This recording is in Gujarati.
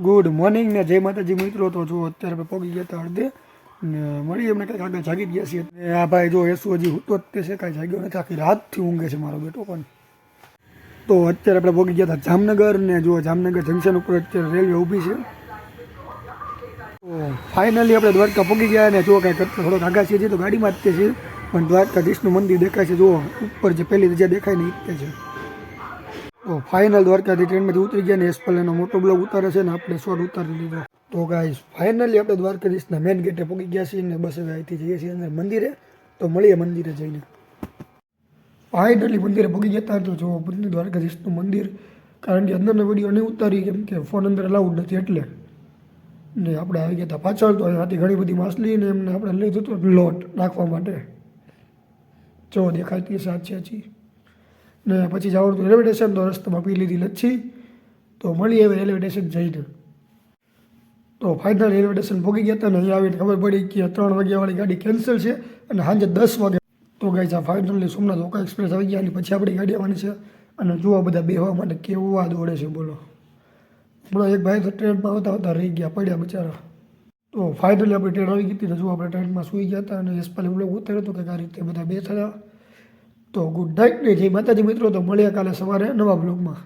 ગુડ મોર્નિંગ ને જય માતાજી મિત્રો. તો જો અત્યારે આપણે પગી ગયા હતા અડધે ને મળી એમને કંઈક આગળ જાગી ગયા છીએ. ને આ ભાઈ જો એસુ હજી હૂતો જ તે છે, કાંઈ જાગ્યો નથી, આખી રાતથી ઊંઘે છે મારો બેટો પણ. તો અત્યારે આપણે પગી ગયા હતા જામનગર ને જો જામનગર જંકશન ઉપર અત્યારે રેલવે ઊભી છે. તો ફાઇનલી આપણે દ્વારકા પગી ગયા ને જો કાંઈ કરતા થોડોક આગા છીએ તો ગાડીમાં જ તે છે, પણ દ્વારકાધીશનું મંદિર દેખાય છે. જુઓ ઉપર જે પહેલી જગ્યા દેખાય ને એ છે. તો ફાઇનલ દ્વારકાથી ટ્રેનમાંથી ઉતરી ગયા ને એસપલેનો મોટો બ્લોગ ઉતારે છે ને આપણે શોર્ટ ઉતારી લીધો. તો ગાઈસ ફાઇનલી આપણે દ્વારકાધીશના મેન ગેટે પહોંચી ગયા છીએ ને બસ હવે અહીંથી જઈએ છીએ અંદર મંદિરે. તો મળીએ મંદિરે જઈને. ફાઇનલી મંદિરે પહોંચી ગયા હતા. તો જો દ્વારકાધીશનું મંદિર, કારણ કે અંદરનો વિડીયો નહીં ઉતારી કેમ કે ફોન અંદર અલાઉડ નથી એટલે. ને આપણે આવી ગયા હતા પાછળ. તો અહીંયાથી ઘણી બધી માછલી ને એમને આપણે લઈ જતો લોટ નાખવા માટે. જો દેખાતી સાચી ને પછી જવાનું હતું રેલવે સ્ટેશન. તો રસ્તામાં પી લીધી લચ્છી. તો મળીએ હવે રેલવે સ્ટેશન જઈને. તો ફાઇનલ રેલવે સ્ટેશન પહોંચી ગયા હતા ને અહીંયા આવીને ખબર પડી કે 3 વાગ્યાવાળી ગાડી કેન્સલ છે અને સાંજે 10 વાગે. તો ગાઈસ આ ફાઇનલી સોમનાથ ઓકા એક્સપ્રેસ આવી ગયા અને પછી આપણી ગાડી આવવાની છે. અને જોવા બધા બેહવા માટે કેવા દોડે છે બોલો. હમણાં એક ભાઈ તો ટ્રેનમાં આવતા રહી ગયા, પડ્યા બિચારા. તો ફાઇનલી આપણી ટ્રેન આવી ગઈ હતી ને જો આપણે ટ્રેનમાં સૂઈ ગયા હતા અને એસપાલી બ્લોગ ઉતાર્યો હતો કે આ રીતે બધા બેઠા. તો ગુડ નાઇટ ને જય માતાજી મિત્રો. તો મળીએ કાલે સવારે નવા બ્લોગમાં.